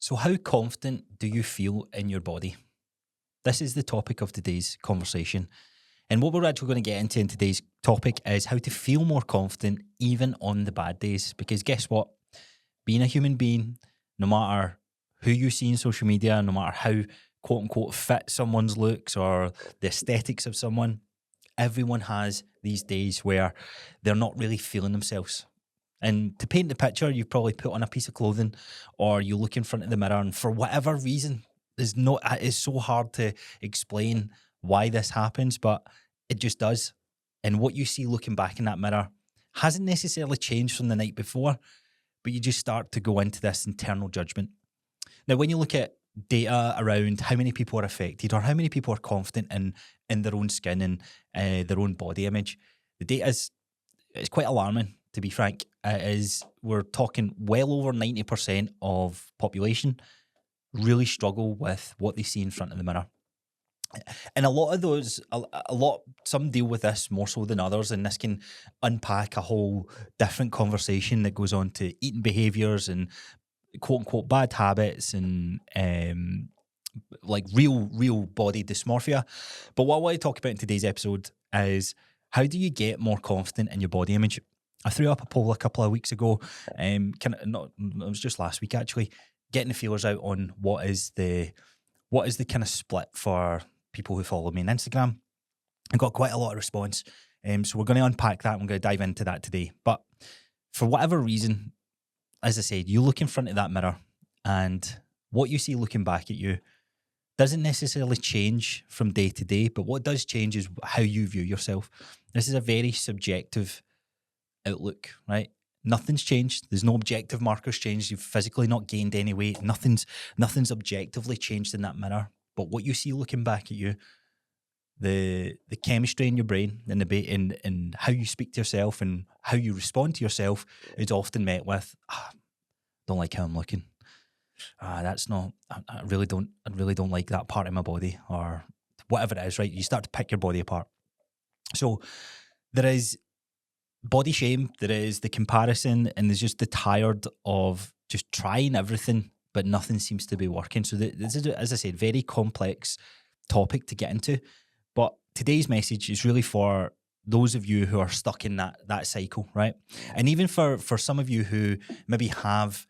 So, how confident do you feel in your body? This is the topic of today's conversation. And what we're actually going to get into in today's topic is how to feel more confident even on the bad days. Because guess what? Being a human being, no matter who you see in social media, no matter how quote unquote fit someone's looks or the aesthetics of someone, everyone has these days where they're not really feeling themselves. And to paint the picture, you've probably put on a piece of clothing or you look in front of the mirror, and for whatever reason, it's so hard to explain why this happens, but it just does. And what you see looking back in that mirror hasn't necessarily changed from the night before, but you just start to go into this internal judgment. Now, when you look at data around how many people are affected or how many people are confident in their own skin and their own body image, the data is it's quite alarming, to be frank. We're talking well over 90% of population really struggle with what they see in front of the mirror. And a lot of those, some deal with this more so than others, and this can unpack a whole different conversation that goes on to eating behaviors and quote unquote bad habits and like real body dysmorphia. But what I want to talk about in today's episode is how do you get more confident in your body image? I threw up a poll a couple of weeks ago, it was just last week actually, getting the feelers out on what is the kind of split for people who follow me on Instagram. I got quite a lot of response, so we're going to unpack that. I'm going to dive into that today. But for whatever reason, as I said, you look in front of that mirror and what you see looking back at you doesn't necessarily change from day to day, but what does change is how you view yourself. This is a very subjective outlook, right? Nothing's changed. There's no objective markers changed. You've physically not gained any weight. Nothing's objectively changed in that mirror. But what you see looking back at you, the chemistry in your brain and how you speak to yourself and how you respond to yourself is often met with, don't like how I'm looking. That's not. I really don't like that part of my body, or whatever it is. Right? You start to pick your body apart. So there is body shame, there is the comparison, and there's just the tired of just trying everything, but nothing seems to be working. So this is, as I said, very complex topic to get into. But today's message is really for those of you who are stuck in that cycle, right? And even for some of you who maybe have,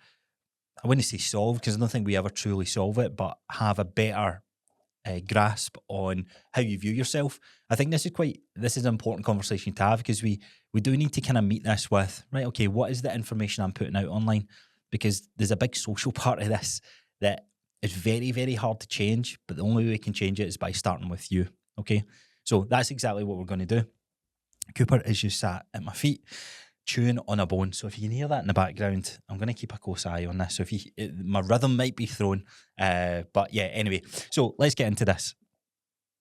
I wouldn't say solved, because I don't think we ever truly solve it, but have a better grasp on how you view yourself. I think this is an important conversation to have, because we do need to kind of meet this with, right, okay, what is the information I'm putting out online? Because there's a big social part of this that is very, very hard to change, but the only way we can change it is by starting with you, okay? So that's exactly what we're going to do. Cooper is just sat at my feet, chewing on a bone. So if you can hear that in the background, I'm going to keep a close eye on this. So my rhythm might be thrown, but yeah, anyway. So let's get into this.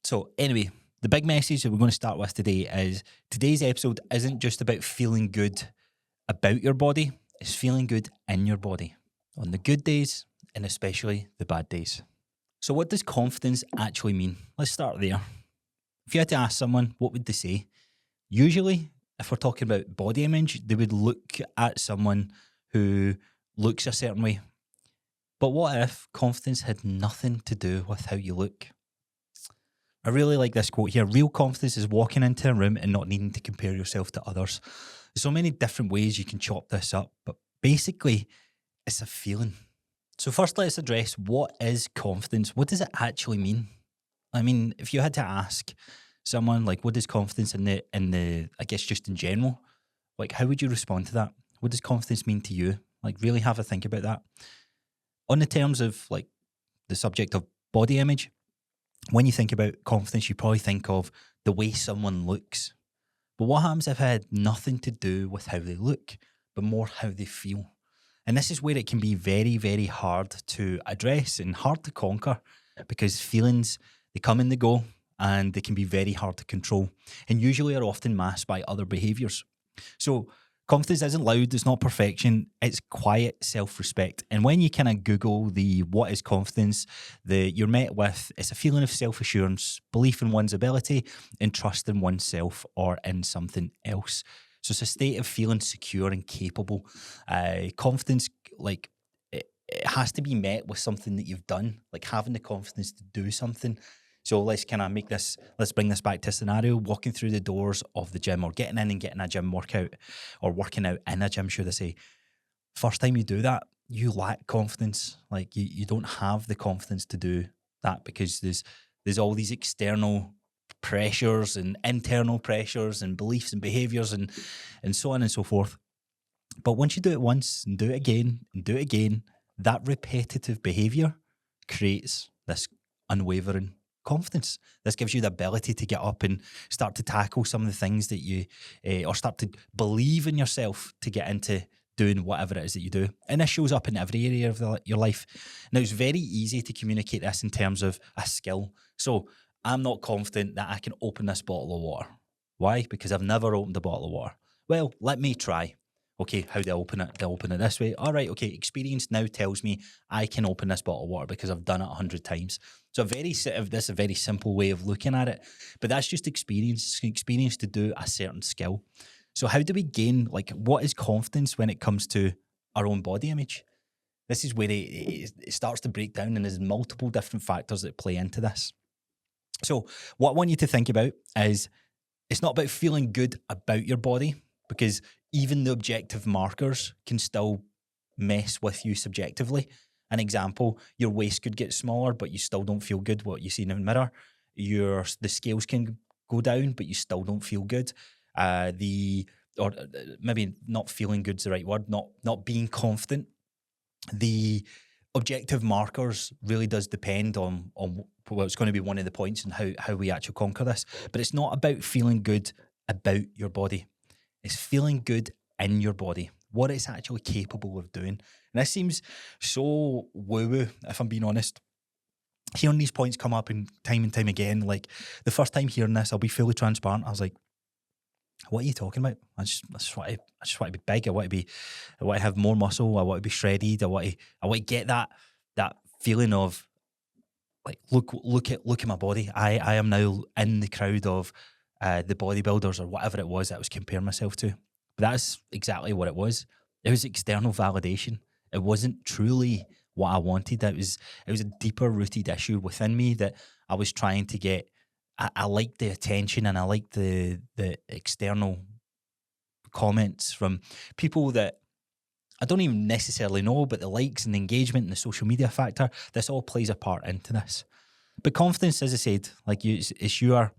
So anyway, the big message that we're going to start with today is today's episode isn't just about feeling good about your body. It's feeling good in your body on the good days and especially the bad days. So what does confidence actually mean? Let's start there. If you had to ask someone, what would they say? Usually, if we're talking about body image, they would look at someone who looks a certain way. But what if confidence had nothing to do with how you look? I really like this quote here. Real confidence is walking into a room and not needing to compare yourself to others. There's so many different ways you can chop this up, but basically, it's a feeling. So first, let's address what is confidence? What does it actually mean? I mean, if you had to ask someone, like, what is confidence in the I guess just in general, like, how would you respond to that? What does confidence mean to you? Like, really have a think about that. On the terms of like the subject of body image, when you think about confidence, you probably think of the way someone looks. But what happens if it had nothing to do with how they look, but more how they feel? And this is where it can be very, very hard to address and hard to conquer, because feelings, they come and they go, and they can be very hard to control, and usually are often masked by other behaviours. So confidence isn't loud, it's not perfection, it's quiet self-respect. And when you kind of Google the what is confidence, you're met with, it's a feeling of self-assurance, belief in one's ability, and trust in oneself or in something else. So it's a state of feeling secure and capable. Confidence, like, it has to be met with something that you've done, like having the confidence to do something. So let's bring this back to a scenario, walking through the doors of the gym or getting in and getting a gym workout or working out in a gym, should I say. First time you do that, you lack confidence. Like you don't have the confidence to do that because there's all these external pressures and internal pressures and beliefs and behaviors and so on and so forth. But once you do it once and do it again and do it again, that repetitive behavior creates this unwavering confidence. This gives you the ability to get up and start to tackle some of the things that you, or start to believe in yourself to get into doing whatever it is that you do. And this shows up in every area of your life. Now, it's very easy to communicate this in terms of a skill. So I'm not confident that I can open this bottle of water. Why? Because I've never opened a bottle of water. Well, let me try. Okay, how do I open it? Do I open it this way? All right, okay, experience now tells me I can open this bottle of water because I've done it 100 times. So this is a very simple way of looking at it, but that's just experience to do a certain skill. So how do we gain, like, what is confidence when it comes to our own body image? This is where it starts to break down, and there's multiple different factors that play into this. So what I want you to think about is it's not about feeling good about your body, because even the objective markers can still mess with you subjectively. An example, your waist could get smaller, but you still don't feel good what you see in the mirror. The scales can go down, but you still don't feel good. Or maybe not feeling good's the right word, not being confident. The objective markers really does depend on what's going to be one of the points and how we actually conquer this. But it's not about feeling good about your body. It's feeling good in your body, what it's actually capable of doing. And this seems so woo-woo, if I'm being honest. Hearing these points come up and time again, like the first time hearing this, I'll be fully transparent. I was like, what are you talking about? I just want to be big. I want to have more muscle. I want to be shredded. I want to get that feeling of like, look at my body. I am now in the crowd of the bodybuilders or whatever it was that I was comparing myself to. But that's exactly what it was. It was external validation. It wasn't truly what I wanted. It was a deeper rooted issue within me that I was trying to get. I liked the attention and I liked the external comments from people that I don't even necessarily know, but the likes and the engagement and the social media factor, this all plays a part into this. But confidence, as I said, like it's your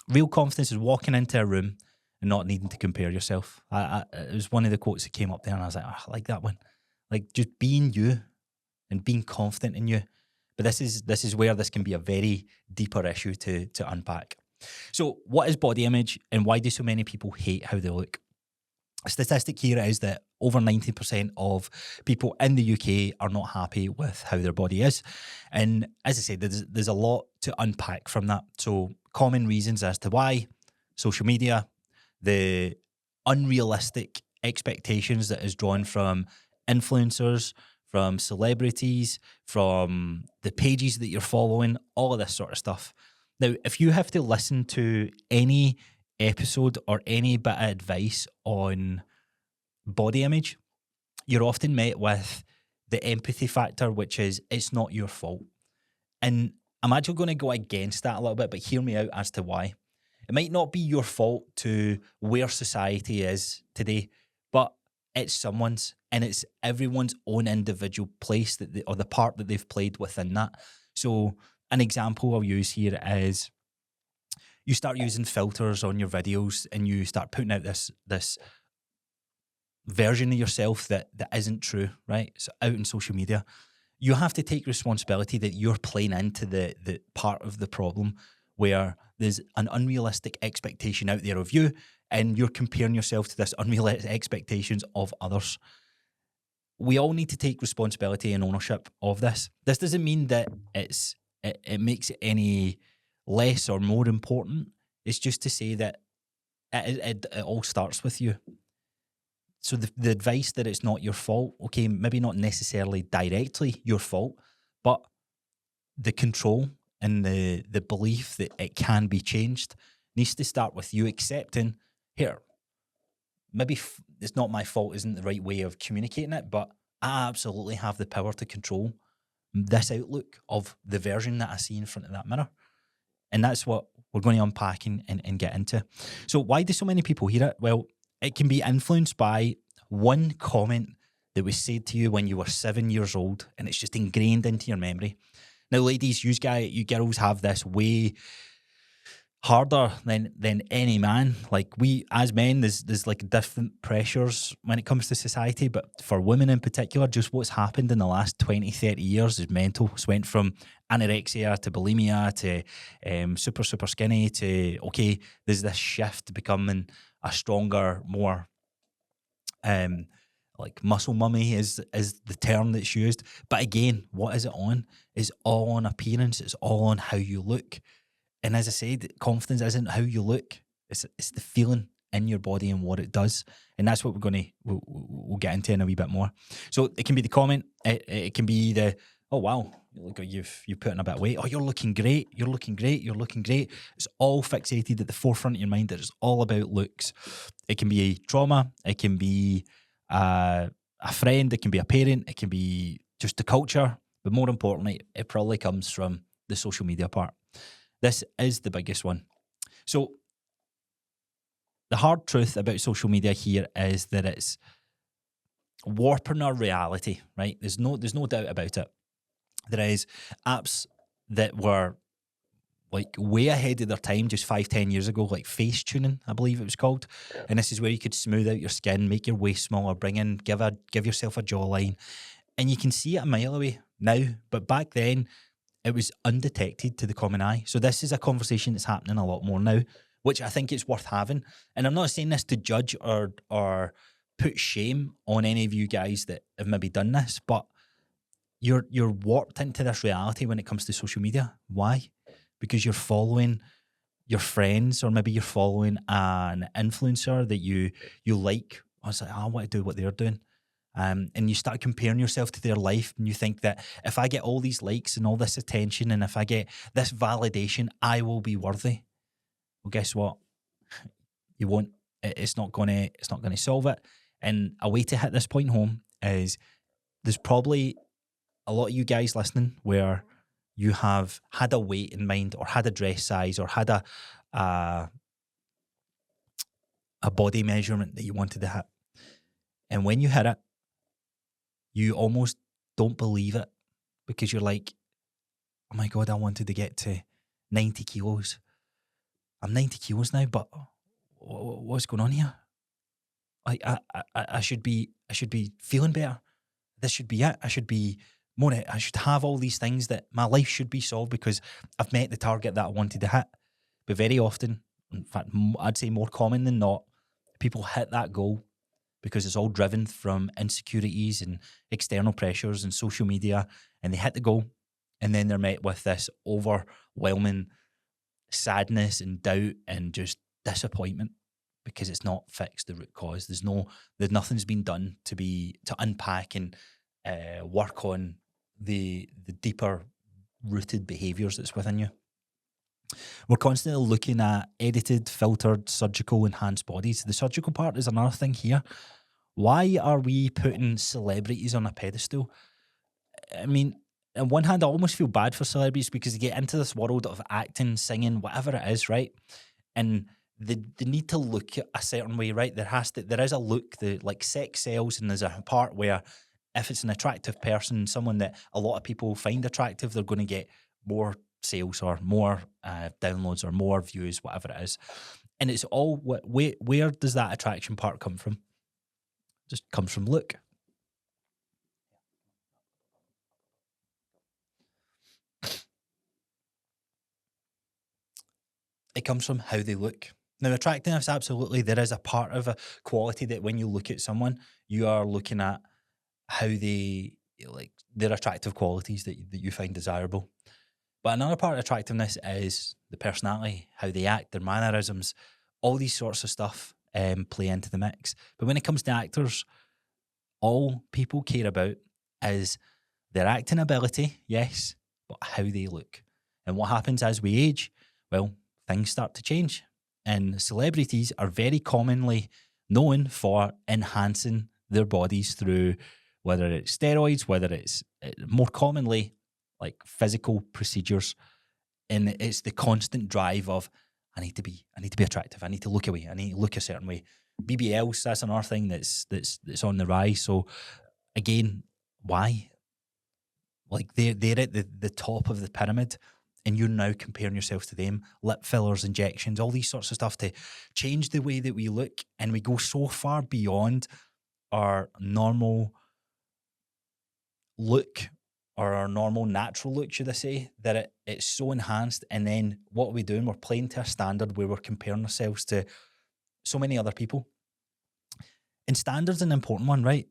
real confidence is walking into a room and not needing to compare yourself. It was one of the quotes that came up there and I was like, I like that one. Like just being you and being confident in you. But this is where this can be a very deeper issue to unpack. So what is body image and why do so many people hate how they look? A statistic here is that over 90% of people in the UK are not happy with how their body is. And as I said, there's a lot to unpack from that. So common reasons as to why: social media, the unrealistic expectations that is drawn from influencers, from celebrities, from the pages that you're following, all of this sort of stuff. Now, if you have to listen to any episode or any bit of advice on body image, you're often met with the empathy factor, which is it's not your fault. And I'm actually going to go against that a little bit, but hear me out as to why. It might not be your fault to where society is today, but it's someone's, and it's everyone's own individual place or the part that they've played within that. So an example I'll use here is you start using filters on your videos and you start putting out this version of yourself that isn't true, right? So out in social media, you have to take responsibility that you're playing into the part of the problem where there's an unrealistic expectation out there of you and you're comparing yourself to this unrealistic expectations of others. We all need to take responsibility and ownership of this. This doesn't mean that it makes it any less or more important. It's just to say that it all starts with you. So the advice that it's not your fault, okay, maybe not necessarily directly your fault, but the control and the belief that it can be changed needs to start with you accepting, here, maybe it's not my fault isn't the right way of communicating it, but I absolutely have the power to control this outlook of the version that I see in front of that mirror. And that's what we're going to unpack and get into. So why do so many people hear it? Well, it can be influenced by one comment that was said to you when you were 7 years old, and it's just ingrained into your memory. Now, ladies, you girls have this way harder than any man. Like, we as men, there's like different pressures when it comes to society, but for women in particular, just what's happened in the last 20, 30 years is mental. It's went from anorexia to bulimia to super skinny to, okay, there's this shift to becoming a stronger, more like muscle mummy is the term that's used. But again, what is it on? It's all on appearance. It's all on how you look. And as I said, confidence isn't how you look. It's the feeling in your body and what it does. And that's what we'll get into in a wee bit more. So it can be the comment. It can be the, oh wow, look, you've put on a bit of weight. Oh, you're looking great. You're looking great. You're looking great. It's all fixated at the forefront of your mind. It's all about looks. It can be trauma. It can be a friend. It can be a parent. It can be just the culture. But more importantly, it probably comes from the social media part. This is the biggest one. So the hard truth about social media here is that it's warping our reality, right? There's no doubt about it. There is apps that were like way ahead of their time just 5-10 years ago, like face tuning, I believe it was called. And this is where you could smooth out your skin, make your waist smaller, give yourself a jawline. And you can see it a mile away now. But back then, it was undetected to the common eye. So this is a conversation that's happening a lot more now, which I think it's worth having. And I'm not saying this to judge or put shame on any of you guys that have maybe done this, but you're warped into this reality when it comes to social media. Why? Because you're following your friends, or maybe you're following an influencer that you like. I was like, I want to do what they're doing. And you start comparing yourself to their life, and you think that if I get all these likes and all this attention, and if I get this validation, I will be worthy. Well, guess what? You won't. It's not gonna solve it. And a way to hit this point home is there's probably a lot of you guys listening where you have had a weight in mind, or had a dress size, or had a body measurement that you wanted to hit, and when you hit it, you almost don't believe it, because you're like, oh my God, I wanted to get to 90 kilos. I'm 90 kilos now, but what's going on here? Like, I should be feeling better. This should be it. I should have all these things that my life should be solved because I've met the target that I wanted to hit. But very often, in fact, I'd say more common than not, people hit that goal because it's all driven from insecurities and external pressures and social media, and they hit the goal, and then they're met with this overwhelming sadness and doubt and just disappointment because it's not fixed the root cause. There's nothing's been done to unpack and work on the deeper rooted behaviors that's within you. We're constantly looking at edited, filtered, surgical, enhanced bodies. The surgical part is another thing here. Why are we putting celebrities on a pedestal? I mean, on one hand, I almost feel bad for celebrities because they get into this world of acting, singing, whatever it is, right? And they need to look a certain way, right? There is a look, like sex sells, and there's a part where if it's an attractive person, someone that a lot of people find attractive, they're going to get more sales or more downloads or more views, whatever it is. And it's all, where does that attraction part come from? Just comes from look. It comes from how they look. Now, attractiveness, absolutely, there is a part of a quality that when you look at someone, you are looking at how their attractive qualities that you find desirable. But another part of attractiveness is the personality, how they act, their mannerisms, all these sorts of stuff play into the mix. But when it comes to actors, all people care about is their acting ability, yes, but how they look. And what happens as we age? Well, things start to change. And celebrities are very commonly known for enhancing their bodies through whether it's steroids, whether it's more commonly like physical procedures. And it's the constant drive of, I need to be attractive. I need to look away. I need to look a certain way. BBLs, that's another thing that's on the rise. So again, why? Like they're at the top of the pyramid, and you're now comparing yourself to them. Lip fillers, injections, all these sorts of stuff to change the way that we look, and we go so far beyond our normal look, or our normal natural look, should I say, that it's so enhanced. And then what are we doing? We're playing to a standard where we're comparing ourselves to so many other people. And standard's an important one, right?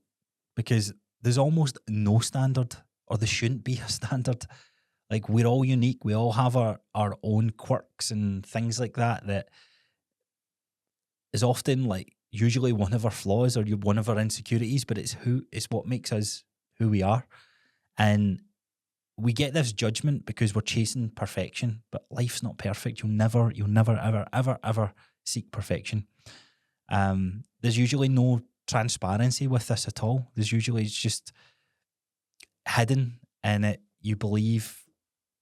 Because there's almost no standard, or there shouldn't be a standard. Like, we're all unique. We all have our own quirks and things like that is often like usually one of our flaws or one of our insecurities, but it's what makes us who we are. And we get this judgment because we're chasing perfection, but life's not perfect. You'll never, ever seek perfection. There's usually no transparency with this at all. There's usually, it's just hidden, and you believe,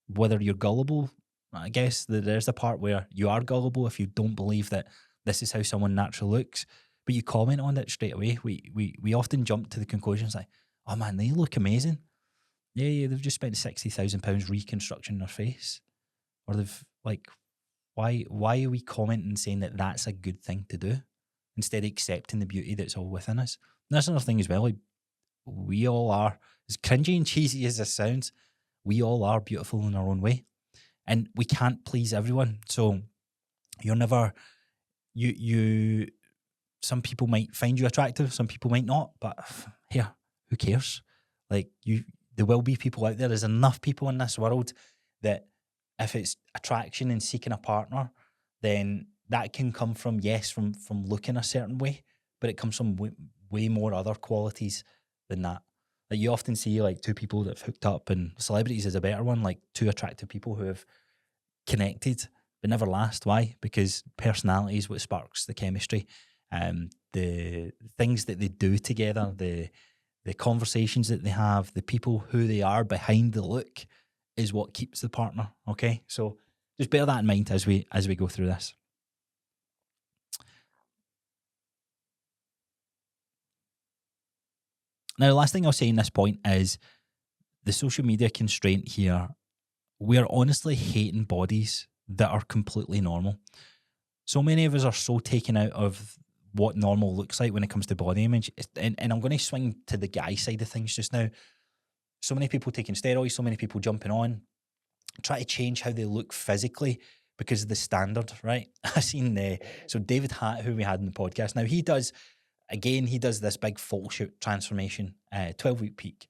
whether you're gullible, I guess there's the part where you are gullible if you don't believe that this is how someone naturally looks, but you comment on it straight away. We often jump to the conclusions like, oh man, they look amazing. Yeah, they've just spent £60,000 reconstructing their face. Or they've, like, why are we commenting saying that that's a good thing to do instead of accepting the beauty that's all within us? And that's another thing as well. Like, we all are, as cringy and cheesy as this sounds, we all are beautiful in our own way. And we can't please everyone. So you're never, some people might find you attractive, some people might not, but here, who cares? Like, there will be people out there. There's enough people in this world that if it's attraction and seeking a partner, then that can come from looking a certain way, but it comes from way more other qualities than that. Like, you often see like two people that have hooked up, and celebrities is a better one, like two attractive people who have connected but never last. Why? Because personality is what sparks the chemistry. The things that they do together, the conversations that they have, the people who they are behind the look is what keeps the partner. Okay, so just bear that in mind as we go through this. Now, the last thing I'll say in this point is the social media constraint here. We're honestly hating bodies that are completely normal. So many of us are so taken out of what normal looks like when it comes to body image. And I'm going to swing to the guy side of things just now. So many people taking steroids, so many people jumping on, try to change how they look physically because of the standard, right? I seen so David Hatt, who we had in the podcast. Now, he does this big full shoot transformation, 12-week peak.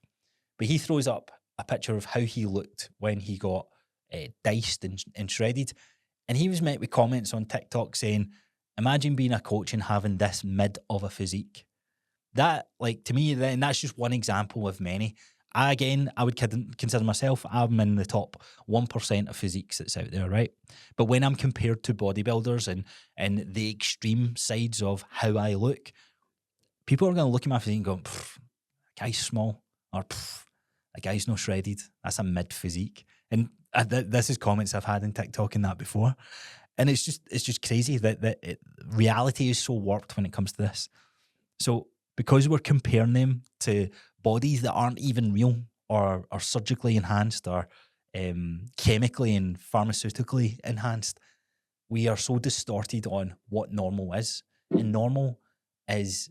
But he throws up a picture of how he looked when he got diced and shredded. And he was met with comments on TikTok saying, imagine being a coach and having this mid of a physique. That, like, to me, then that's just one example of many. I would consider myself, I'm in the top 1% of physiques that's out there, right? But when I'm compared to bodybuilders and the extreme sides of how I look, people are going to look at my physique and go, that guy's small, or that guy's not shredded. That's a mid physique. And this is comments I've had in TikTok and that before. And it's just crazy that reality is so warped when it comes to this. So because we're comparing them to bodies that aren't even real or surgically enhanced or chemically and pharmaceutically enhanced, we are so distorted on what normal is. And normal is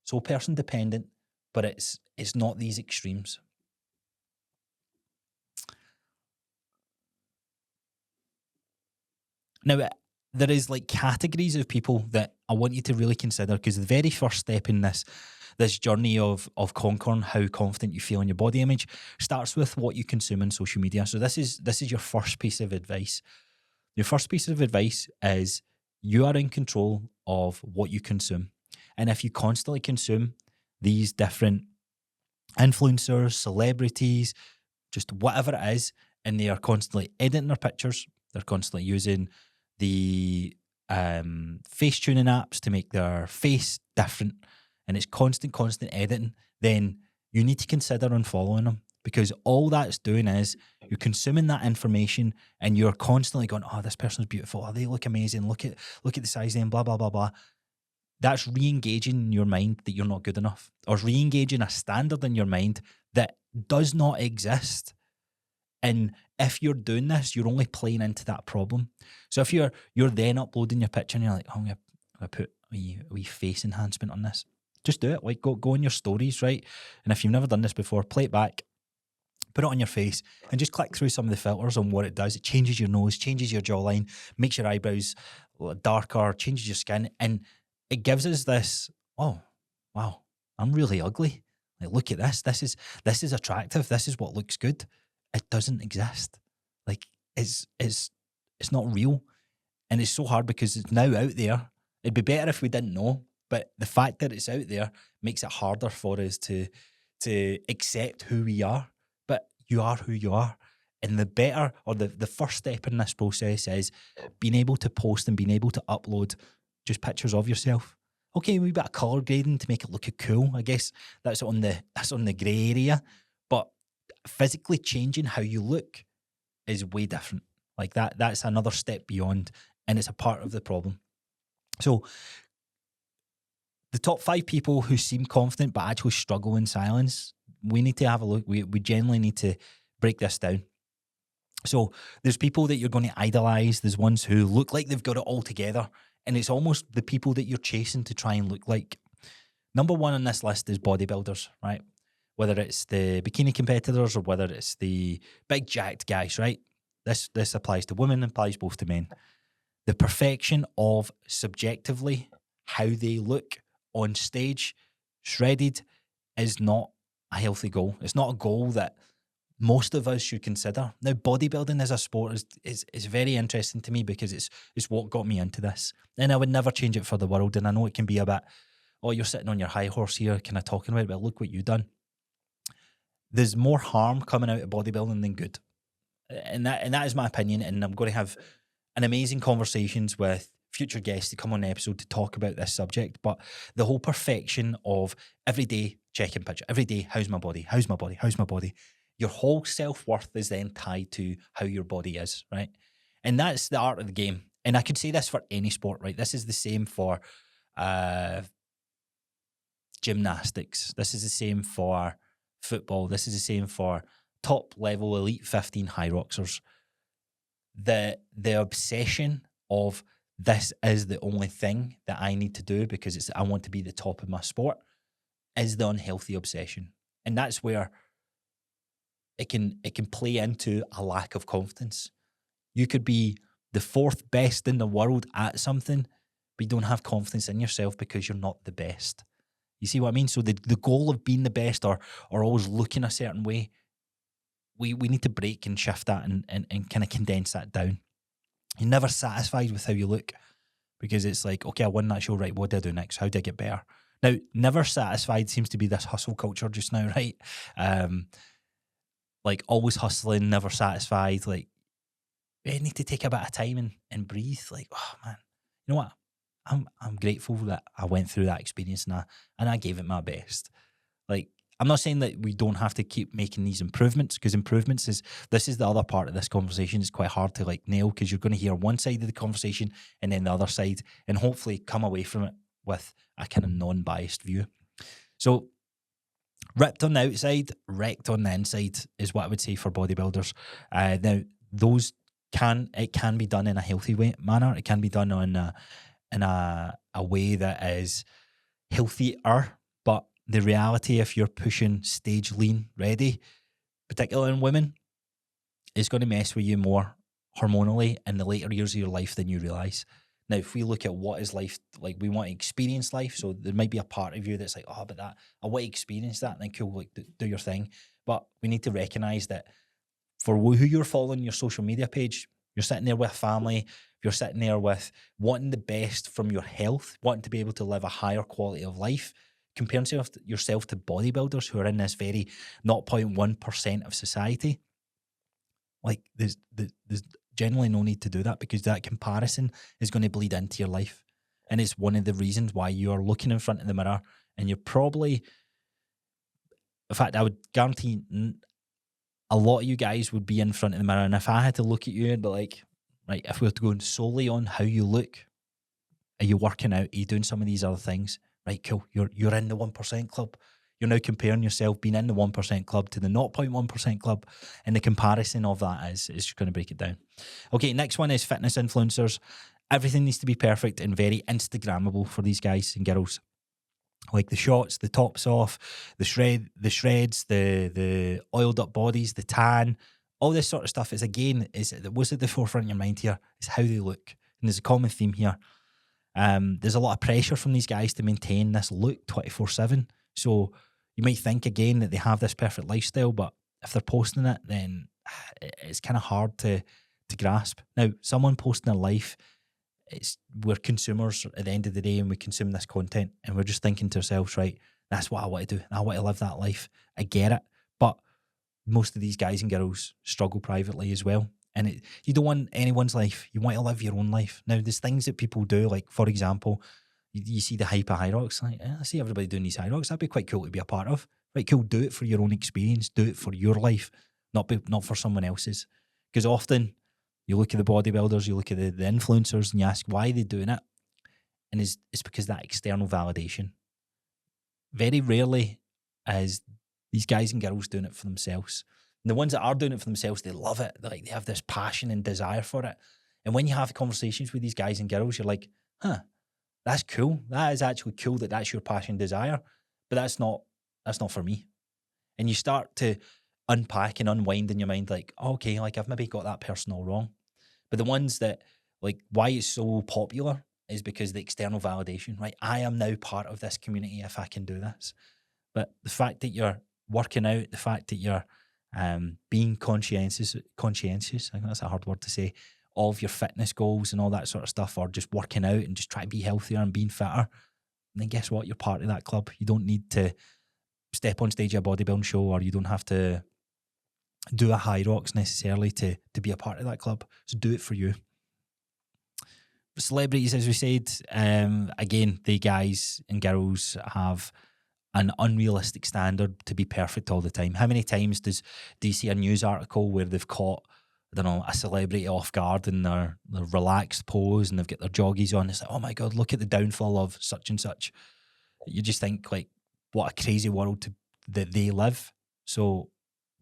so person dependent, but it's not these extremes. Now, there is like categories of people that I want you to really consider, because the very first step in this journey of conquering how confident you feel in your body image starts with what you consume on social media. So this is your first piece of advice. Your first piece of advice is you are in control of what you consume. And if you constantly consume these different influencers, celebrities, just whatever it is, and they are constantly editing their pictures, they're constantly using the face tuning apps to make their face different, and it's constant editing, then you need to consider unfollowing them, because all that's doing is you're consuming that information and you're constantly going, oh, this person's beautiful. Oh, they look amazing. Look at the size of them, blah, blah, blah, blah. That's re-engaging in your mind that you're not good enough, or re-engaging a standard in your mind that does not exist. And if you're doing this, you're only playing into that problem. So if you're then uploading your picture and you're like, oh, I'm gonna put a wee face enhancement on this, just do it. Like go on your stories, right? And if you've never done this before, play it back, put it on your face, and just click through some of the filters on what it does. It changes your nose, changes your jawline, makes your eyebrows darker, changes your skin, and it gives us this, oh, wow, I'm really ugly. Like, look at this. This is attractive. This is what looks good. It doesn't exist. Like, it's not real. And it's so hard because it's now out there. It'd be better if we didn't know, but the fact that it's out there makes it harder for us to accept who we are. But you are who you are. And the first step in this process is being able to post and being able to upload just pictures of yourself. Okay, a wee bit of colour grading to make it look cool. I guess that's on the grey area. But physically changing how you look is way different. Like that's another step beyond, and it's a part of the problem. So the top 5 people who seem confident but actually struggle in silence, we need to have a look. We generally need to break this down. So there's people that you're going to idolize. There's ones who look like they've got it all together, and it's almost the people that you're chasing to try and look like. Number 1 on this list is bodybuilders, right? Whether it's the bikini competitors or whether it's the big jacked guys, right? This applies to women, applies both to men. The perfection of subjectively how they look on stage, shredded, is not a healthy goal. It's not a goal that most of us should consider. Now, bodybuilding as a sport is very interesting to me because it's what got me into this. And I would never change it for the world. And I know it can be a bit, oh, you're sitting on your high horse here, kind of talking about it, but look what you've done. There's more harm coming out of bodybuilding than good. And that is my opinion. And I'm going to have an amazing conversations with future guests to come on the episode to talk about this subject. But the whole perfection of every day checking picture, every day, how's my body? How's my body? How's my body? Your whole self-worth is then tied to how your body is, right? And that's the art of the game. And I could say this for any sport, right? This is the same for gymnastics. This is the same for football. This is the same for top level elite 15 high roxers. The obsession of this is the only thing that I need to do because I want to be the top of my sport is the unhealthy obsession. And that's where it can play into a lack of confidence. You could be the 4th best in the world at something, but you don't have confidence in yourself because you're not the best. You see what I mean? So the goal of being the best or always looking a certain way, we need to break and shift that and kind of condense that down. You're never satisfied with how you look because it's like, okay, I won that show, right? What do I do next? How do I get better? Now, never satisfied seems to be this hustle culture just now, right? Like always hustling, never satisfied. Like, I need to take a bit of time and breathe. Like, oh man, you know what? I'm grateful that I went through that experience and I gave it my best. Like, I'm not saying that we don't have to keep making these improvements because this is the other part of this conversation. It's quite hard to like nail because you're going to hear one side of the conversation and then the other side and hopefully come away from it with a kind of non-biased view. So ripped on the outside, wrecked on the inside is what I would say for bodybuilders. Now, it can be done in a healthy manner. It can be done in a way that is healthier, but the reality, if you're pushing stage lean ready, particularly in women, is going to mess with you more hormonally in the later years of your life than you realise. Now, if we look at what is life, like we want to experience life, so there might be a part of you that's like, oh, but I want to experience that, and then cool, like do your thing. But we need to recognise that for who you're following your social media page, you're sitting there with family, you're sitting there with wanting the best from your health, wanting to be able to live a higher quality of life, comparing yourself to bodybuilders who are in this very 0.1% of society. Like there's generally no need to do that because that comparison is going to bleed into your life. And it's one of the reasons why you are looking in front of the mirror and you're probably In fact, I would guarantee a lot of you guys would be in front of the mirror, and if I had to look at you and be like, right, if we were going solely on how you look, are you working out? Are you doing some of these other things? Right, cool. You're in the 1% club. You're now comparing yourself being in the 1% club to the 0.1% club, and the comparison of that is just going to break it down. Okay, next one is fitness influencers. Everything needs to be perfect and very Instagrammable for these guys and girls. Like the shots, the tops off, the shreds, the oiled up bodies, the tan, all this sort of stuff is what's at the forefront of your mind here is how they look. And there's a common theme here. There's a lot of pressure from these guys to maintain this look 24/7. So you might think again that they have this perfect lifestyle, but if they're posting it, then it's kind of hard to grasp. Now, someone posting their life, we're consumers at the end of the day, and we consume this content, and we're just thinking to ourselves, right, that's what I want to do. I want to live that life. I get it. But most of these guys and girls struggle privately as well. And you don't want anyone's life. You want to live your own life. Now, there's things that people do, like, for example, you see the hype of high rocks. Like, I see everybody doing these high rocks. That'd be quite cool to be a part of. Right, cool. Do it for your own experience. Do it for your life, not for someone else's. Because often you look at the bodybuilders, you look at the influencers, and you ask why they're doing it. And it's because that external validation. Very rarely is these guys and girls doing it for themselves. And the ones that are doing it for themselves, they love it. They have this passion and desire for it. And when you have conversations with these guys and girls, you're like, that's cool. That is actually cool that that's your passion and desire. But that's not for me. And you start to unpack and unwind in your mind, like, okay, like I've maybe got that person all wrong. But the ones that, like, why it's so popular is because the external validation, right? I am now part of this community if I can do this. But the fact that you're working out, the fact that you're being conscientious, I think that's a hard word to say, of your fitness goals and all that sort of stuff, or just working out and just trying to be healthier and being fitter, then guess what? You're part of that club. You don't need to step on stage at a bodybuilding show, or you don't have to do a high rocks necessarily to be a part of that club. So do it for you. Celebrities, as we said, again, the guys and girls have an unrealistic standard to be perfect all the time. How many times do you see a news article where they've caught, I don't know, a celebrity off guard in their relaxed pose and they've got their joggies on? It's like, oh my God, look at the downfall of such and such. You just think, like, what a crazy world that they live. So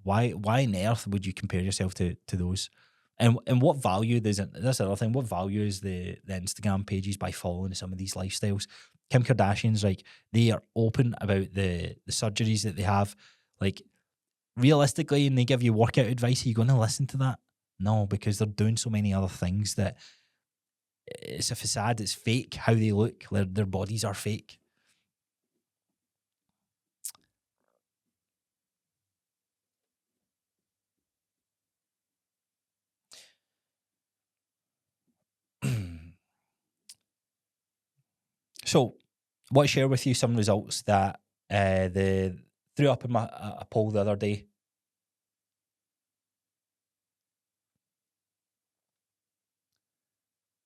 why on earth would you compare yourself to those? And what value that's another thing. What value is the Instagram pages by following some of these lifestyles? Kim Kardashian's, like, they are open about the surgeries that they have. Like, realistically, and they give you workout advice, are you going to listen to that? No, because they're doing so many other things that it's a facade. It's fake how they look. Their bodies are fake. So, I want to share with you some results that threw up in a poll the other day.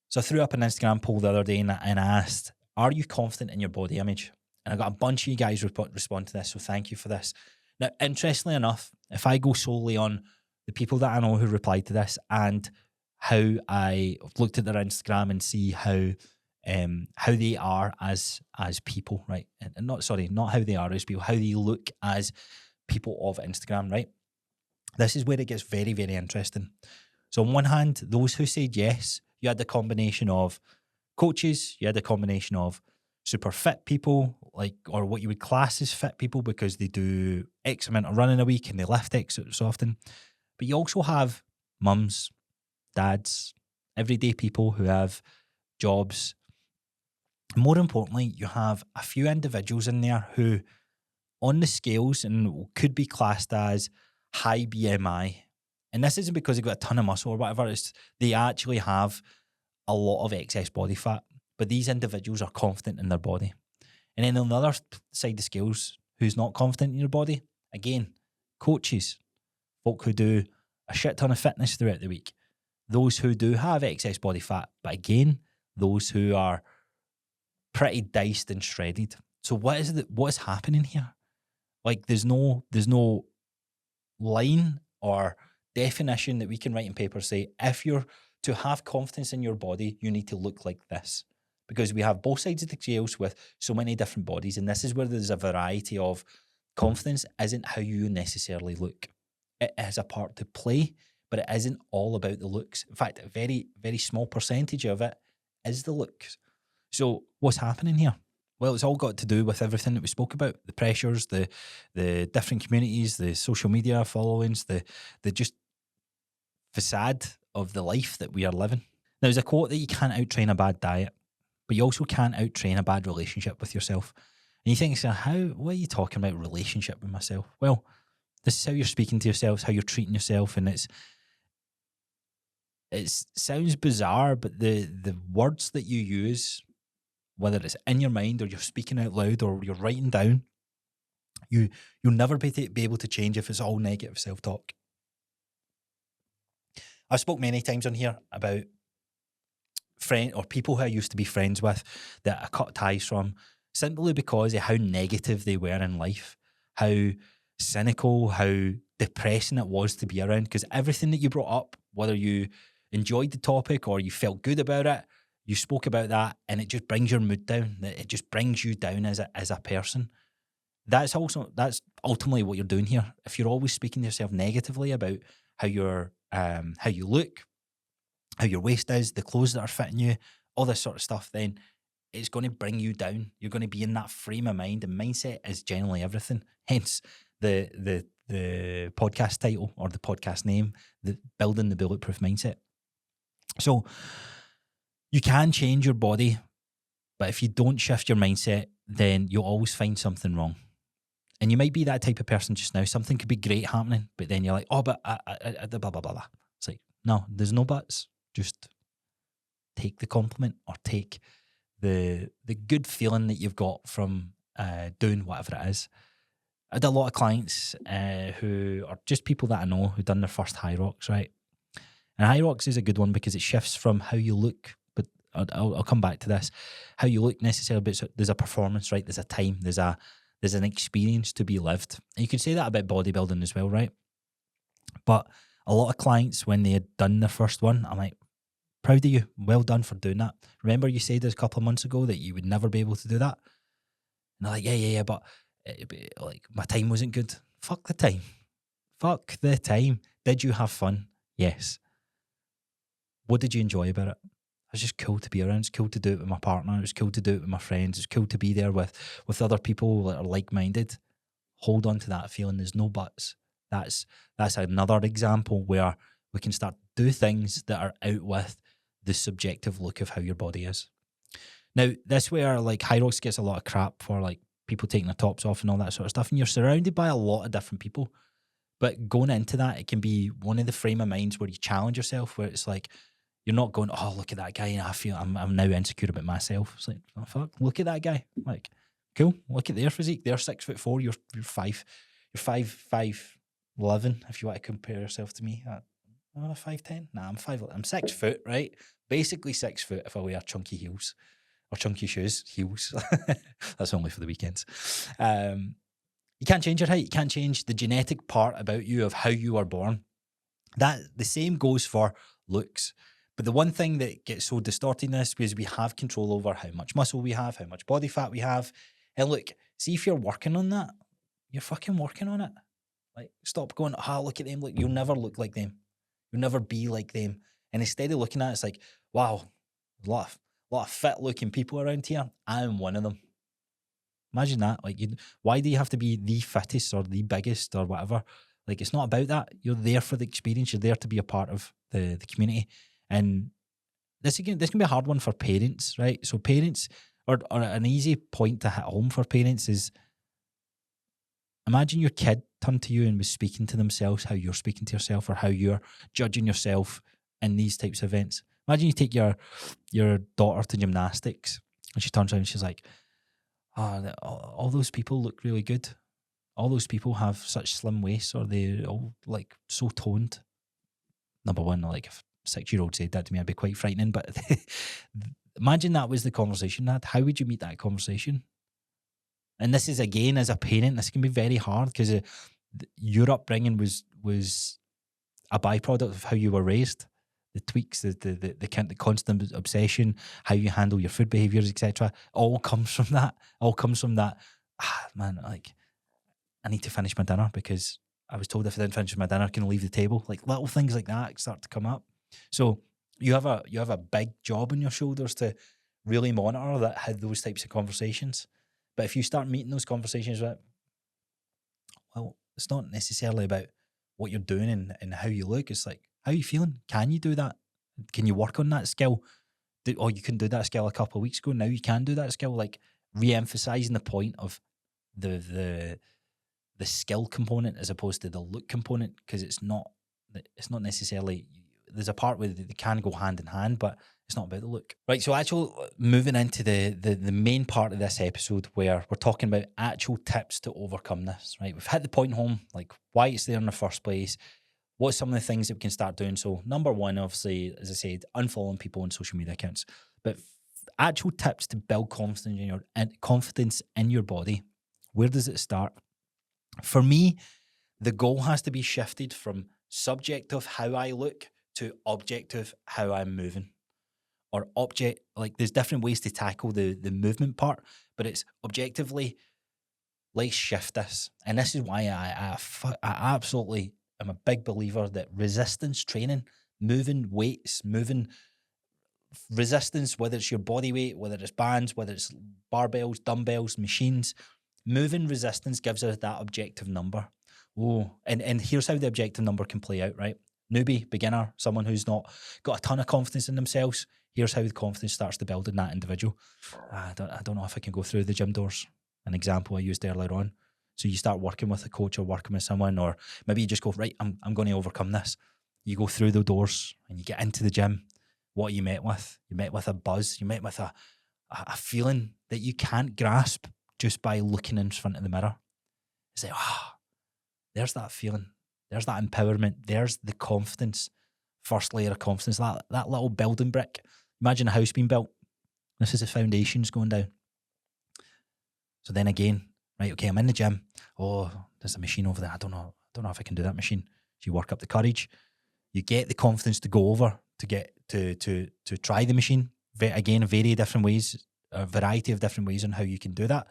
So I threw up an Instagram poll the other day and I asked, are you confident in your body image? And I got a bunch of you guys respond to this, so thank you for this. Now, interestingly enough, if I go solely on the people that I know who replied to this and how I looked at their Instagram and see how they are as people, right? And not how they are as people, how they look as people of Instagram, right? This is where it gets very, very interesting. So on one hand, those who said yes, you had the combination of coaches, you had the combination of super fit people, like, or what you would class as fit people because they do X amount of running a week and they lift X so often. But you also have mums, dads, everyday people who have jobs. More importantly, you have a few individuals in there who, on the scales, and could be classed as high BMI. And this isn't because they've got a ton of muscle or whatever. It's they actually have a lot of excess body fat. But these individuals are confident in their body. And then on the other side of the scales, who's not confident in your body? Again, coaches, folk who do a shit ton of fitness throughout the week. Those who do have excess body fat. But again, those who are pretty diced and shredded. So what is happening here? Like there's no line or definition that we can write in paper say, if you're to have confidence in your body, you need to look like this. Because we have both sides of the scales with so many different bodies. And this is where there's a variety of confidence isn't how you necessarily look. It has a part to play, but it isn't all about the looks. In fact, a very, very small percentage of it is the looks. So what's happening here? Well, it's all got to do with everything that we spoke about, the pressures, the different communities, the social media followings, the just facade of the life that we are living. Now, there's a quote that you can't outtrain a bad diet, but you also can't outtrain a bad relationship with yourself. And you think, so what are you talking about, relationship with myself? Well, this is how you're speaking to yourself, how you're treating yourself, and it sounds bizarre, but the words that you use, whether it's in your mind or you're speaking out loud or you're writing down, you'll never be able to change if it's all negative self-talk. I've spoke many times on here about friends or people who I used to be friends with that I cut ties from simply because of how negative they were in life, how cynical, how depressing it was to be around. Because everything that you brought up, whether you enjoyed the topic or you felt good about it, you spoke about that, and it just brings your mood down. It just brings you down as a person. That's ultimately what you're doing here. If you're always speaking to yourself negatively about how you look, how your waist is, the clothes that are fitting you, all this sort of stuff, then it's going to bring you down. You're going to be in that frame of mind, and mindset is generally everything. Hence the podcast title or the podcast name, the Building the Bulletproof Mindset. So you can change your body, but if you don't shift your mindset, then you'll always find something wrong. And you might be that type of person just now. Something could be great happening, but then you're like, oh, but I blah, blah, blah, blah. It's like, no, there's no buts. Just take the compliment or take the good feeling that you've got from doing whatever it is. I had a lot of clients who are just people that I know who've done their first High Rocks, right? And High Rocks is a good one because it shifts from how you look, but I'll come back to this, how you look necessarily, but there's a performance, right? There's a time, there's an experience to be lived. And you could say that about bodybuilding as well, right? But a lot of clients, when they had done their first one, I'm like, proud of you. Well done for doing that. Remember you said this a couple of months ago that you would never be able to do that? And they're like, yeah, but like my time wasn't good. Fuck the time. Fuck the time. Did you have fun? Yes. What did you enjoy about it? It was just cool to be around. It's cool to do it with my partner. It was cool to do it with my friends. It's cool to be there with other people that are like-minded. Hold on to that feeling. There's no buts. That's another example where we can start to do things that are out with the subjective look of how your body is. Now, this where like High Rocks gets a lot of crap for like people taking their tops off and all that sort of stuff, and you're surrounded by a lot of different people. But going into that, it can be one of the frame of minds where you challenge yourself, where it's like, you're not going, oh, look at that guy, and I feel I'm now insecure about myself. It's like, oh, fuck, look at that guy. Like, cool, look at their physique. They're 6'4", you're 5'11", if you want to compare yourself to me. 5'10"? Nah, I'm 6 foot, right? Basically 6 foot if I wear chunky heels or chunky shoes. Heels. That's only for the weekends. You can't change your height. You can't change the genetic part about you of how you are born. That the same goes for looks. But the one thing that gets so distorted in this is we have control over how much muscle we have, how much body fat we have. And look, see if you're working on that, you're fucking working on it. Like, stop going, look at them. Look, you'll never look like them. You'll never be like them. And instead of looking at it, it's like, wow, a lot of fit-looking people around here. I'm one of them. Imagine that. Like, why do you have to be the fittest or the biggest or whatever? Like, it's not about that. You're there for the experience. You're there to be a part of the community. And this can be a hard one for parents, right? So parents, or an easy point to hit home for parents is, imagine your kid turned to you and was speaking to themselves how you're speaking to yourself, or how you're judging yourself in these types of events. Imagine you take your daughter to gymnastics and she turns around and she's like, all those people look really good. All those people have such slim waists, or they're all like so toned. Number one, like if a 6-year-old said that to me, I'd be quite frightening. But imagine that was the conversation, How would you meet that conversation? And this is, again, as a parent, this can be very hard because your upbringing was a byproduct of how you were raised. The tweaks, the constant obsession, how you handle your food behaviors, etc. All comes from that. All comes from that. Man, like, I need to finish my dinner because I was told if I didn't finish my dinner, I can leave the table. Like, little things like that start to come up. So you have a big job on your shoulders to really monitor that, had those types of conversations. But if you start meeting those conversations with, well, it's not necessarily about what you're doing and how you look. It's like, how are you feeling? Can you do that? Can you work on that skill? You couldn't do that skill a couple of weeks ago. Now you can do that skill. Like, re-emphasizing the point of the skill component as opposed to the look component, because it's not necessarily. There's a part where they can go hand in hand, but it's not about the look. Right, so actually moving into the main part of this episode where we're talking about actual tips to overcome this, right? We've hit the point home, like why it's there in the first place, what's some of the things that we can start doing. So number one, obviously, as I said, unfollowing people on social media accounts. But actual tips to build confidence in your body, where does it start? For me, the goal has to be shifted from subjective how I look to objective how I'm moving. Or there's different ways to tackle the movement part, but it's objectively, let's shift this. And this is why I absolutely am a big believer that resistance training, moving weights, moving resistance, whether it's your body weight, whether it's bands, whether it's barbells, dumbbells, machines, moving resistance gives us that objective number. Oh, and here's how the objective number can play out, right? Newbie, beginner, someone who's not got a ton of confidence in themselves. Here's how the confidence starts to build in that individual. I don't know if I can go through the gym doors, an example I used earlier on. So you start working with a coach or working with someone, or maybe you just go, right, I'm going to overcome this. You go through the doors and you get into the gym. What are you met with? You met with a buzz. You met with a feeling that you can't grasp just by looking in front of the mirror. It's like, there's that feeling. There's that empowerment. There's the confidence. First layer of confidence. That little building brick. Imagine a house being built. This is the foundations going down. So then again, right, okay, I'm in the gym. Oh, there's a machine over there. I don't know if I can do that machine. So you work up the courage. You get the confidence to go over, to get to try the machine. Again, a variety of different ways on how you can do that.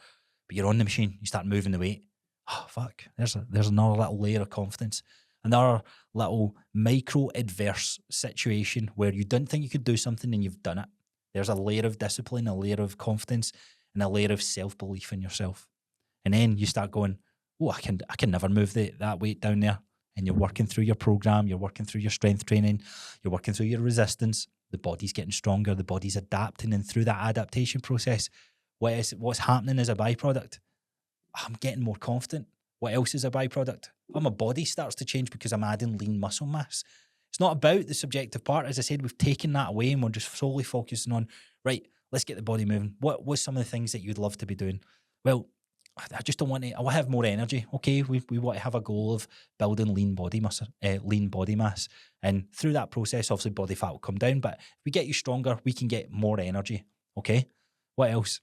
But you're on the machine. You start moving the weight. Oh, fuck. There's another little layer of confidence. Another little micro adverse situation where you didn't think you could do something and you've done it. There's a layer of discipline, a layer of confidence, and a layer of self-belief in yourself. And then you start going, oh, I can never move that weight down there. And you're working through your program, you're working through your strength training, you're working through your resistance. The body's getting stronger, the body's adapting, and through that adaptation process, what's happening as a byproduct? I'm getting more confident. What else is a byproduct? Well, my body starts to change because I'm adding lean muscle mass. It's not about the subjective part. As I said, we've taken that away and we're just solely focusing on, right, let's get the body moving. What's some of the things that you'd love to be doing? Well, I just don't want to, I want to have more energy. Okay, we want to have a goal of building lean body mass. And through that process, obviously body fat will come down, but if we get you stronger, we can get more energy. Okay, what else?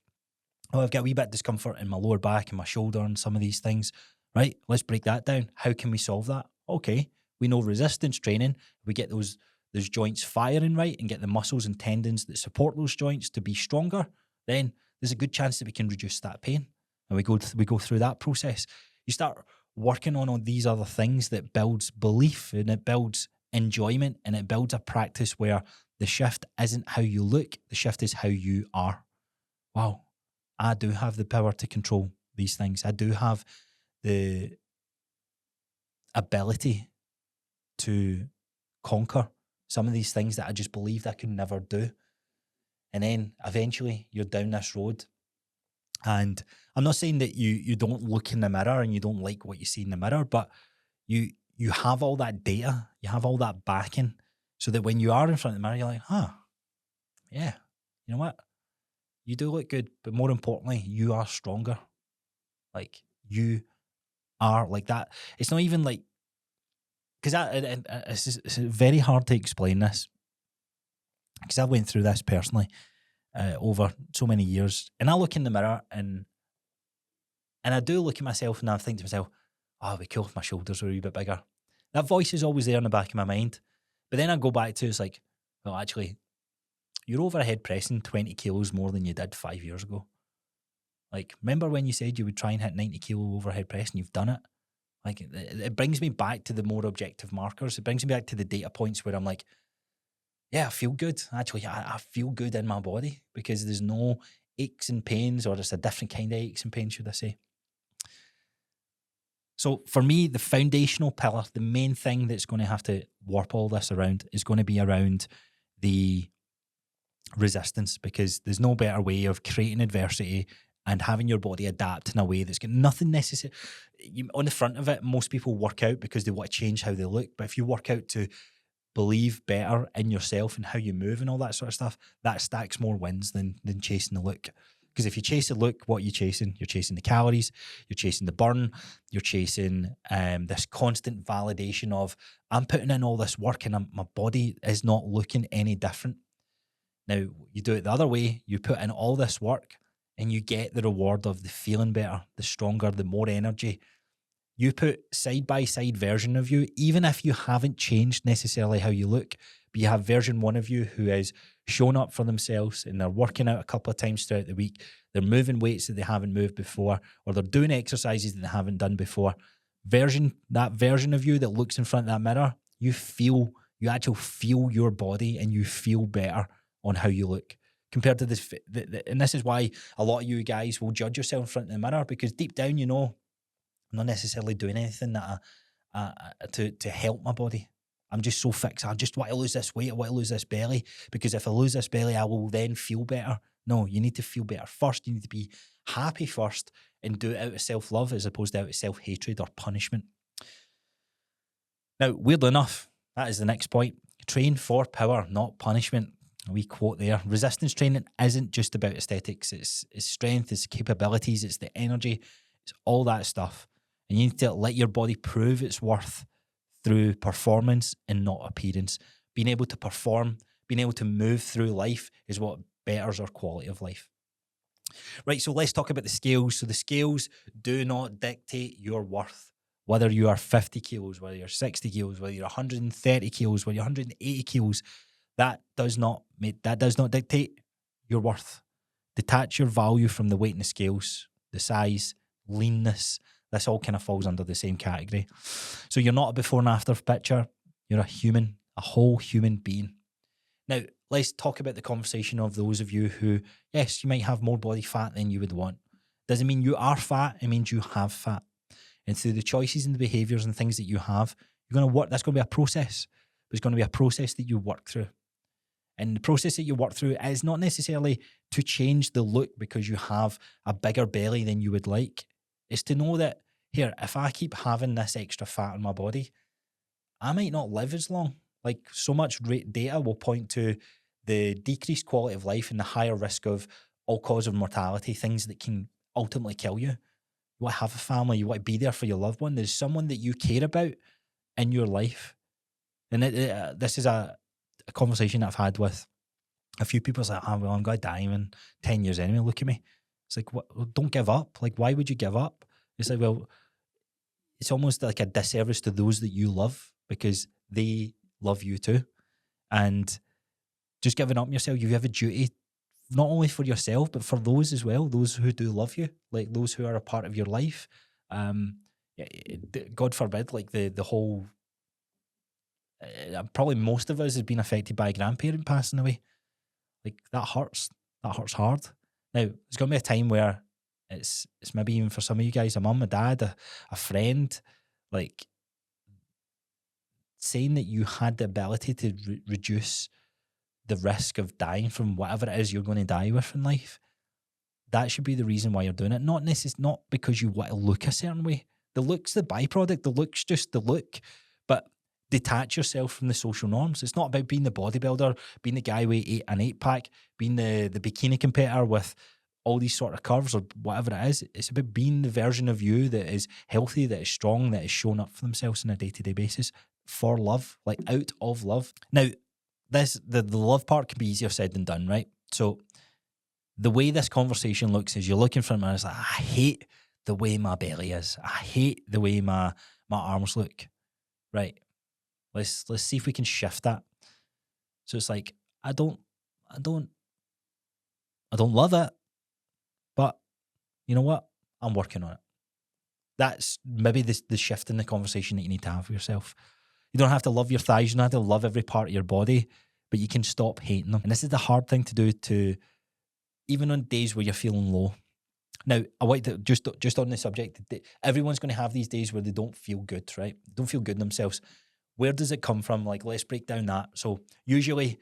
Oh, I've got a wee bit of discomfort in my lower back and my shoulder and some of these things. Right, let's break that down. How can we solve that? Okay, we know resistance training. We get those joints firing right and get the muscles and tendons that support those joints to be stronger. Then there's a good chance that we can reduce that pain. And we go through that process. You start working on all these other things that builds belief and it builds enjoyment and it builds a practice where the shift isn't how you look, the shift is how you are. Wow, I do have the power to control these things. I do have the ability to conquer some of these things that I just believed I could never do. And then eventually you're down this road. And I'm not saying that you don't look in the mirror and you don't like what you see in the mirror, but you have all that data, you have all that backing, so that when you are in front of the mirror, you're like, yeah, you know what? You do look good, but more importantly, you are stronger. Like, you are like that. It's not even like, because it's very hard to explain this, because I went through this personally over so many years, and I look in the mirror and And I do look at myself and I think to myself, oh, it'd be cool if my shoulders were a wee bit bigger. That voice is always there in the back of my mind. But then I go back to, it's like, well, actually, you're overhead pressing 20 kilos more than you did 5 years ago. Like, remember when you said you would try and hit 90 kilo overhead press and you've done it? Like, it brings me back to the more objective markers. It brings me back to the data points where I'm like, yeah, I feel good. Actually, I feel good in my body because there's no aches and pains, or it's a different kind of aches and pains, should I say. So for me, the foundational pillar, the main thing that's going to have to warp all this around is going to be around the resistance, because there's no better way of creating adversity and having your body adapt in a way that's got nothing necessary. On the front of it, most people work out because they want to change how they look. But if you work out to believe better in yourself and how you move and all that sort of stuff, that stacks more wins than chasing the look. Because if you chase the look, what are you chasing? You're chasing the calories, you're chasing the burn, you're chasing this constant validation of, I'm putting in all this work and my body is not looking any different. Now, you do it the other way, you put in all this work and you get the reward of the feeling better, the stronger, the more energy. You put side-by-side version of you, even if you haven't changed necessarily how you look, but you have version one of you who is shown up for themselves and they're working out a couple of times throughout the week, they're moving weights that they haven't moved before, or they're doing exercises that they haven't done before. That version of you that looks in front of that mirror, you actually feel your body and you feel better on how you look. Compared to this, and this is why a lot of you guys will judge yourself in front of the mirror, because deep down, you know, I'm not necessarily doing anything that to help my body. I'm just so fixed. I just want to lose this weight. I want to lose this belly, because if I lose this belly, I will then feel better. No, you need to feel better first. You need to be happy first and do it out of self-love as opposed to out of self-hatred or punishment. Now, weirdly enough, that is the next point. Train for power, not punishment. A wee quote there. Resistance training isn't just about aesthetics. It's strength, it's capabilities, it's the energy, it's all that stuff. And you need to let your body prove its worth through performance and not appearance. Being able to perform, being able to move through life is what betters our quality of life. Right, so let's talk about the scales. So the scales do not dictate your worth. Whether you are 50 kilos, whether you're 60 kilos, whether you're 130 kilos, whether you're 180 kilos, that does not dictate your worth. Detach your value from the weight in the scales, the size, leanness. This all kind of falls under the same category. So you're not a before and after picture. You're a human, a whole human being. Now, let's talk about the conversation of those of you who, yes, you might have more body fat than you would want. Doesn't mean you are fat. It means you have fat. And through the choices and the behaviors and things that you have, you're going to work. That's going to be a process. But it's going to be a process that you work through. And the process that you work through is not necessarily to change the look because you have a bigger belly than you would like. It's to know that, here, if I keep having this extra fat on my body, I might not live as long. Like, so much data will point to the decreased quality of life and the higher risk of all cause of mortality, things that can ultimately kill you. You want to have a family, you want to be there for your loved one. There's someone that you care about in your life. And this is a conversation that I've had with a few people. It's like, oh, well, I'm going to die in 10 years anyway. Look at me. It's like, what? Well, don't give up. Like, why would you give up? It's like, well, it's almost like a disservice to those that you love because they love you too. And just giving up on yourself, you have a duty not only for yourself, but for those as well, those who do love you, like those who are a part of your life. God forbid, like the whole... probably most of us has been affected by a grandparent passing away. Like, that hurts. That hurts hard. Now, there's going to be a time where it's maybe even for some of you guys, a mum, a dad, a friend, like saying that you had the ability to reduce the risk of dying from whatever it is you're going to die with in life. That should be the reason why you're doing it. Not because you want to look a certain way. The look's the byproduct. The look's just the look. But detach yourself from the social norms. It's not about being the bodybuilder, being the guy with an 8-pack, being the bikini competitor with all these sort of curves or whatever it is. It's about being the version of you that is healthy, that is strong, that is showing up for themselves on a day-to-day basis for love, like out of love. Now, the love part can be easier said than done, right? So the way this conversation looks is you're looking for a man, it's like, I hate the way my belly is. I hate the way my arms look. Right. Let's see if we can shift that. So it's like, I don't love it, but you know what? I'm working on it. That's maybe the shift in the conversation that you need to have with yourself. You don't have to love your thighs. You don't have to love every part of your body, but you can stop hating them. And this is the hard thing to do, to even on days where you're feeling low. Now, I want to just on the subject, everyone's going to have these days where they don't feel good, right? They don't feel good themselves. Where does it come from? Like, let's break down that. So usually,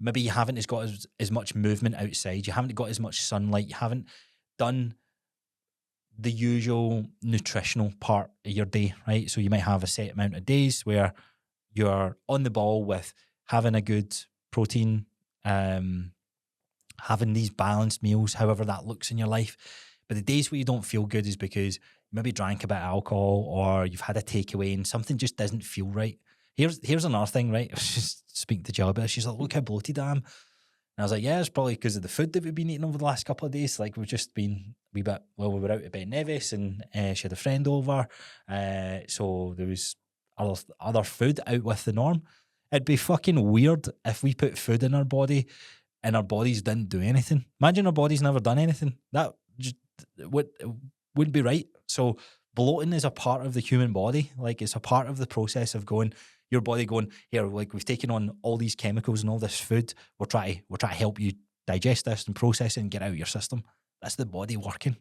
maybe you haven't got as much movement outside. You haven't got as much sunlight. You haven't done the usual nutritional part of your day, right? So you might have a set amount of days where you're on the ball with having a good protein, having these balanced meals, however that looks in your life. But the days where you don't feel good is because you maybe drank a bit of alcohol or you've had a takeaway and something just doesn't feel right. Here's another thing, right? I was just speaking to Jill about it. She's like, look how bloated I am. And I was like, yeah, it's probably because of the food that we've been eating over the last couple of days. Like, we've just been we were out at Ben Nevis and she had a friend over. So there was other food out with the norm. It'd be fucking weird if we put food in our body and our bodies didn't do anything. Imagine our bodies never done anything. That just wouldn't be right. So bloating is a part of the human body. Like, it's a part of the process of your body going, here, like, we've taken on all these chemicals and all this food. We're trying to help you digest this and process it and get out of your system. That's the body working.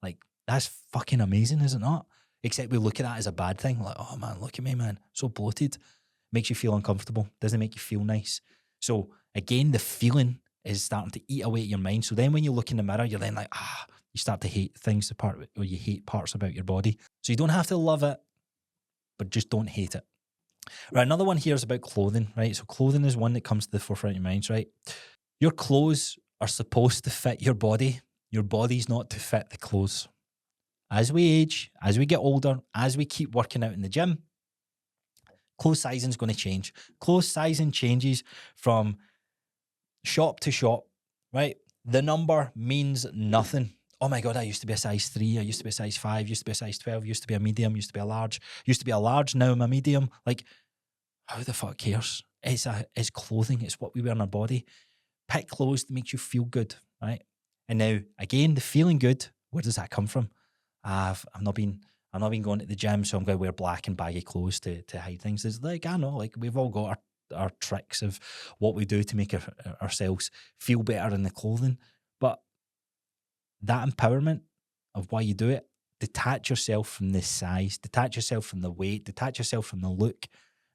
Like, that's fucking amazing, is it not? Except we look at that as a bad thing. Like, oh man, look at me, man. So bloated. Makes you feel uncomfortable. Doesn't make you feel nice. So again, the feeling is starting to eat away at your mind. So then when you look in the mirror, you're then like, you start to hate things, or you hate parts about your body. So you don't have to love it, but just don't hate it. Right, another one here is about clothing, right? So clothing is one that comes to the forefront of your minds, right? Your clothes are supposed to fit your body. Your body's not to fit the clothes. As we age, as we get older, as we keep working out in the gym, clothes sizing is going to change. Clothes sizing changes from shop to shop, right? The number means nothing. Oh my God, I used to be a size 3. I used to be a size 5. Used to be a size 12. Used to be a medium. Used to be a large. Used to be a large. Now I'm a medium. Like, who the fuck cares? It's clothing. It's what we wear on our body. Pick clothes that makes you feel good, right? And now, again, the feeling good, where does that come from? I've not been going to the gym, so I'm going to wear black and baggy clothes to hide things. It's like, I know, like, we've all got our tricks of what we do to make ourselves feel better in the clothing. But that empowerment of why you do it, detach yourself from the size, detach yourself from the weight, detach yourself from the look.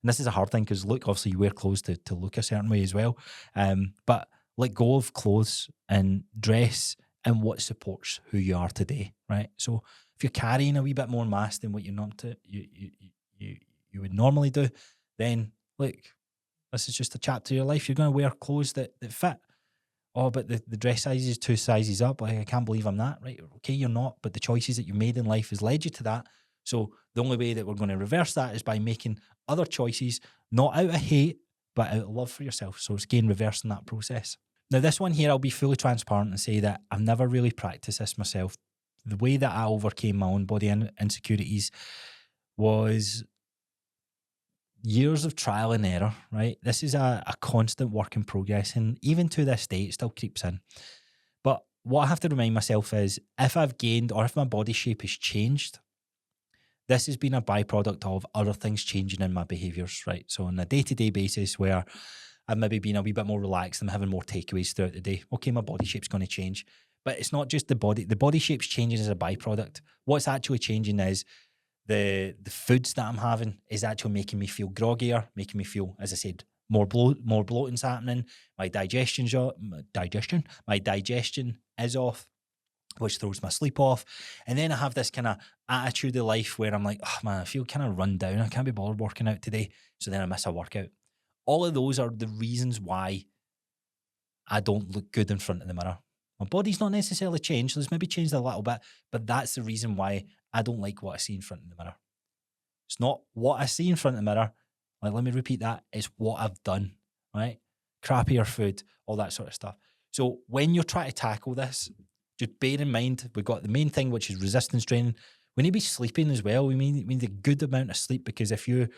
And this is a hard thing because look, obviously you wear clothes to look a certain way as well. But let go of clothes and dress in what supports who you are today, right? So if you're carrying a wee bit more mass than what you would normally do, then look, this is just a chapter of your life. You're going to wear clothes that fit. Oh, but the dress size is 2 sizes up. Like, I can't believe I'm that, right? Okay, you're not, but the choices that you made in life has led you to that. So the only way that we're going to reverse that is by making other choices, not out of hate, but out of love for yourself. So it's again reversing that process. Now, this one here, I'll be fully transparent and say that I've never really practiced this myself. The way that I overcame my own body insecurities was years of trial and error, right? This is a constant work in progress, and even to this day, it still creeps in. But what I have to remind myself is, if I've gained or if my body shape has changed, this has been a byproduct of other things changing in my behaviours, right? So on a day-to-day basis where I've maybe been a wee bit more relaxed and having more takeaways throughout the day, okay, my body shape's going to change. But it's not just the body shape's changing as a byproduct. What's actually changing is the foods that I'm having is actually making me feel groggier, making me feel, as I said, more bloating's happening. My digestion is off, which throws my sleep off. And then I have this kind of attitude of life where I'm like, oh man, I feel kind of run down. I can't be bothered working out today. So then I miss a workout. All of those are the reasons why I don't look good in front of the mirror. My body's not necessarily changed. It's maybe changed a little bit, but that's the reason why I don't like what I see in front of the mirror. It's not what I see in front of the mirror. Like, let me repeat that. It's what I've done, right? Crappier food, all that sort of stuff. So when you're trying to tackle this, Just bear in mind, we've got the main thing, which is resistance training. We need to be sleeping as well. We need a good amount of sleep, because if you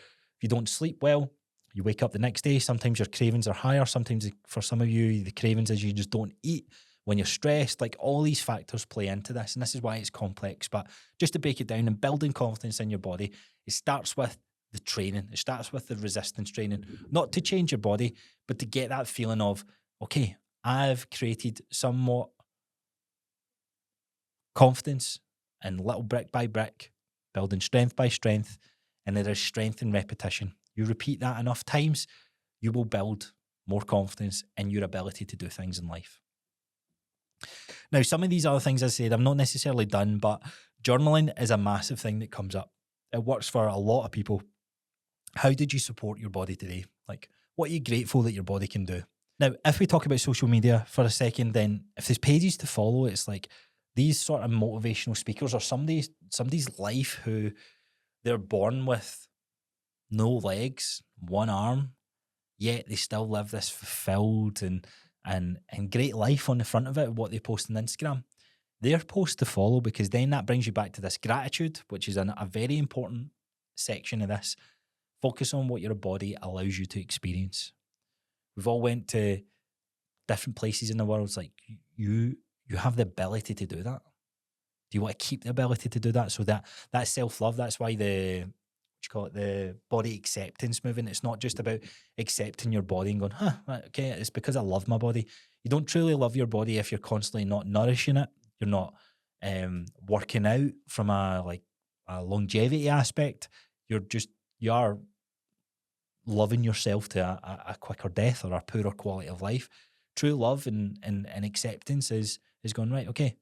don't sleep well, you wake up the next day, sometimes your cravings are higher. Sometimes for some of you, the cravings is you just don't eat when you're stressed. Like, all these factors play into this, and this is why it's complex. But just to break it down, and building confidence in your body, it starts with the training. It starts with the resistance training, not to change your body, but to get that feeling of, okay, I've created somewhat confidence, and little brick by brick, building strength by strength, and there is strength in repetition. You repeat that enough times, you will build more confidence in your ability to do things in life. Now, some of these other things I said, I'm not necessarily done, but journaling is a massive thing that comes up. It works for a lot of people. How did you support your body today? Like, what are you grateful that your body can do? Now, if we talk about social media for a second, then if there's pages to follow, it's like these sort of motivational speakers, or somebody's life who they're born with no legs, one arm, yet they still live this fulfilled and great life on the front of it, what they post on Instagram. They're posts to follow, because then that brings you back to this gratitude, which is a very important section of this. Focus on what your body allows you to experience. We've all went to different places in the world. It's like you have the ability to do that. Do you want to keep the ability to do that? So that self-love, that's why the body acceptance movement. It's not just about accepting your body and going, right, okay, it's because I love my body. You don't truly love your body if you're constantly not nourishing it. You're not working out from a longevity aspect. You are loving yourself to a quicker death or a poorer quality of life. True love and acceptance is going, right, okay,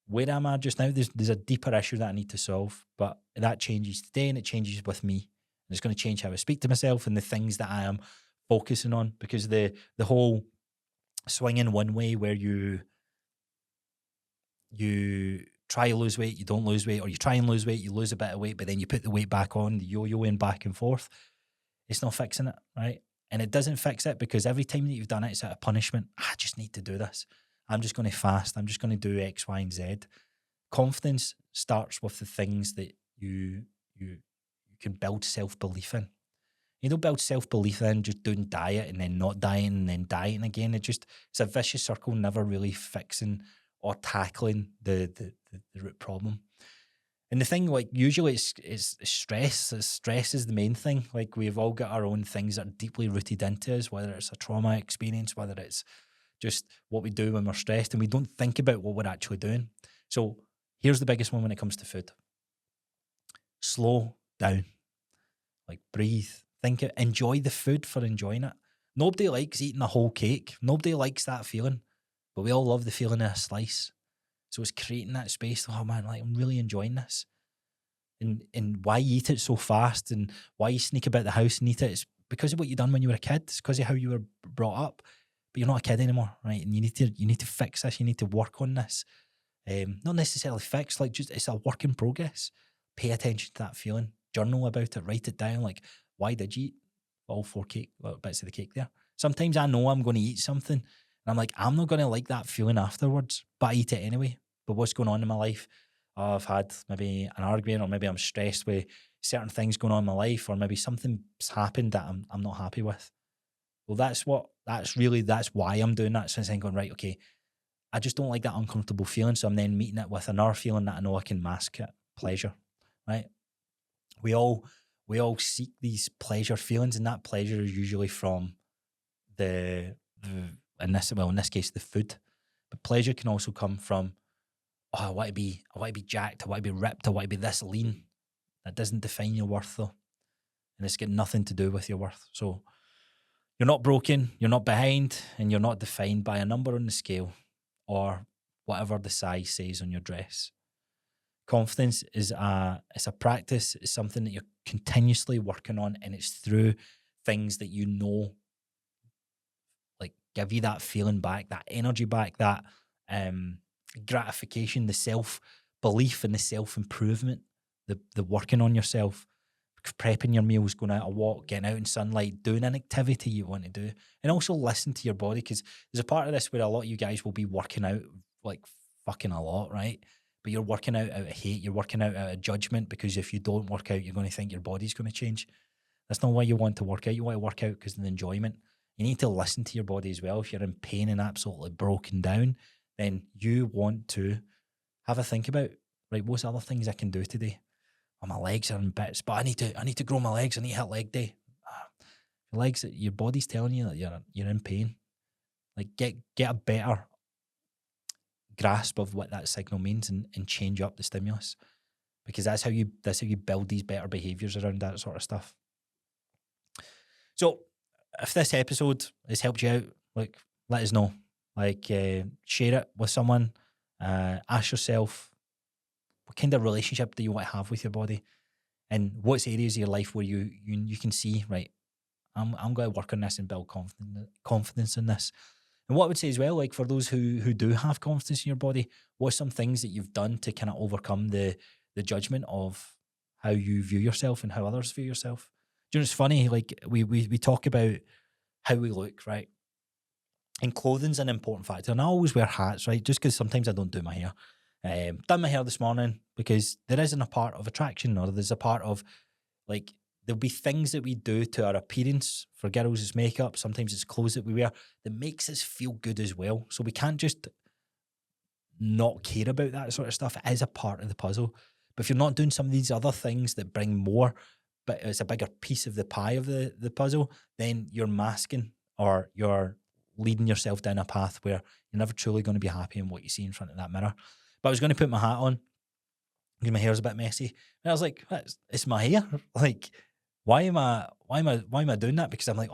where am I just now? There's a deeper issue that I need to solve, but that changes today, and it changes with me. And it's going to change how I speak to myself and the things that I am focusing on, because the whole swinging one way where you try to lose weight, you don't lose weight, or you try and lose weight, you lose a bit of weight, but then you put the weight back on, the yo-yoing back and forth. It's not fixing it, right? And it doesn't fix it, because every time that you've done it, it's out of punishment. I just need to do this. I'm just going to fast. I'm just going to do X, Y, and Z. Confidence starts with the things that you can build self-belief in. You don't build self-belief in just doing diet and then not dieting and then dieting again. It's a vicious circle, never really fixing or tackling the root problem. And the thing, like, usually it's stress. Stress is the main thing. Like, we've all got our own things that are deeply rooted into us, whether it's a trauma experience, whether it's just what we do when we're stressed, and we don't think about what we're actually doing. So here's the biggest one when it comes to food. Slow down. Like, breathe. Enjoy the food for enjoying it. Nobody likes eating a whole cake. Nobody likes that feeling, but we all love the feeling of a slice. So it's creating that space. Oh man, like, I'm really enjoying this. And why you eat it so fast, and why you sneak about the house and eat it, it's because of what you done when you were a kid. It's because of how you were brought up. But you're not a kid anymore, right? And you need to fix this. You need to work on this. Not necessarily fix, like, just, it's a work in progress. Pay attention to that feeling. Journal about it. Write it down. Like, why did you eat all 4 bits of the cake there? Sometimes I know I'm going to eat something, and I'm like, I'm not going to like that feeling afterwards, but I eat it anyway. But what's going on in my life? I've had maybe an argument, or maybe I'm stressed with certain things going on in my life, or maybe something's happened that I'm not happy with. Well, that's why I'm doing that. So I'm going, right, okay, I just don't like that uncomfortable feeling. So I'm then meeting it with another feeling that I know I can mask it. Pleasure, right? We all seek these pleasure feelings, and that pleasure is usually from in this case, the food. But pleasure can also come from, I want to be jacked, I want to be ripped, I want to be this lean. That doesn't define your worth, though. And it's got nothing to do with your worth. So you're not broken, you're not behind, and you're not defined by a number on the scale or whatever the size says on your dress. Confidence is a practice. It's something that you're continuously working on, and it's through things that you know, like, give you that feeling back, that energy back, that gratification, the self-belief and the self-improvement, the working on yourself, prepping your meals, going out a walk, getting out in sunlight, doing an activity you want to do, and also listen to your body, because there's a part of this where a lot of you guys will be working out like fucking a lot, right? But you're working out of hate, you're working out of judgment, because if you don't work out, you're going to think your body's going to change. That's not why you want to work out. You want to work out because of the enjoyment. You need to listen to your body as well. If you're in pain and absolutely broken down, then you want to have a think about, right, what's other things I can do today? Oh, my legs are in bits, but I need to grow my legs. I need to hit leg day. Your legs, your body's telling you that you're in pain. Like get a better grasp of what that signal means and change up the stimulus, because that's how you build these better behaviors around that sort of stuff. So if this episode has helped you out, like, let us know. Like, share it with someone. Ask yourself, what kind of relationship do you want to have with your body, and what's areas of your life where you can see, right, I'm going to work on this and build confidence in this. And what I would say as well, like, for those who do have confidence in your body, what's some things that you've done to kind of overcome the judgment of how you view yourself and how others view yourself? Do you know, it's funny, like, we talk about how we look, right? And clothing's an important factor. And I always wear hats, right? Just because sometimes I don't do my hair. Done my hair this morning because there isn't a part of attraction, or there's a part of, like, there'll be things that we do to our appearance. For girls, it's makeup. Sometimes it's clothes that we wear that makes us feel good as well. So we can't just not care about that sort of stuff. It is a part of the puzzle. But if you're not doing some of these other things that bring more, but it's a bigger piece of the pie of the puzzle, then you're masking, or you're leading yourself down a path where you're never truly going to be happy in what you see in front of that mirror. But I was going to put my hat on because my hair's a bit messy, and I was like, it's my hair. Like, why am I doing that? Because I'm like,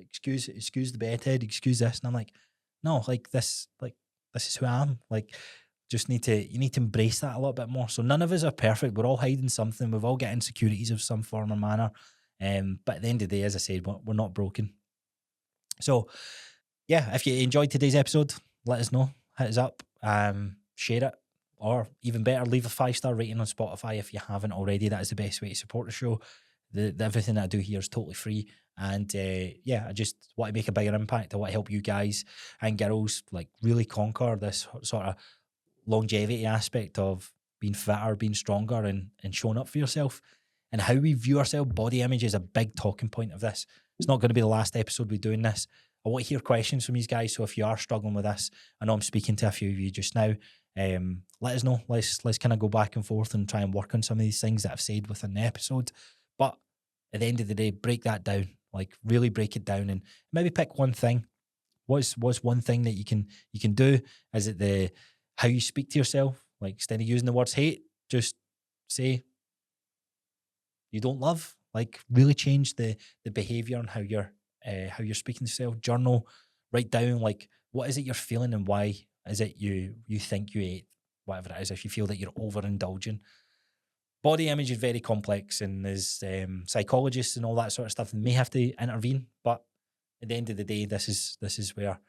excuse the bedhead, excuse this, and I'm like, no, like this is who I am. Like, you need to embrace that a little bit more. So none of us are perfect. We're all hiding something. We've all got insecurities of some form or manner. But at the end of the day, as I said, we're not broken. So yeah, if you enjoyed today's episode, let us know. Hit us up, share it, or even better, leave a 5-star rating on Spotify if you haven't already. That is the best way to support the show. Everything that I do here is totally free. And I just want to make a bigger impact. I want to help you guys and girls, like, really conquer this sort of longevity aspect of being fitter, being stronger, and showing up for yourself. And how we view ourselves, body image, is a big talking point of this. It's not going to be the last episode we're doing this. I want to hear questions from these guys. So if you are struggling with this, I know I'm speaking to a few of you just now. Let us know. Let's kind of go back and forth and try and work on some of these things that I've said within the episode. But at the end of the day, break that down. Like, really break it down, and maybe pick one thing. What's one thing that you can do? Is it how you speak to yourself? Like, instead of using the words hate, just say you don't love. Like, really change the behavior and how you're speaking to yourself. Journal, write down, like, what is it you're feeling, and why is it you think you ate whatever it is, if you feel that you're overindulging. Body image is very complex, and there's psychologists and all that sort of stuff may have to intervene. But at the end of the day, this is where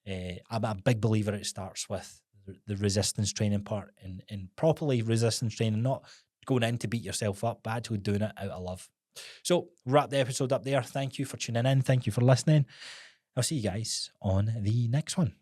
I'm a big believer it starts with the resistance training part, and properly resistance training, not going in to beat yourself up, but actually doing it out of love. So wrap the episode up there. Thank you for tuning in. Thank you for listening. I'll see you guys on the next one.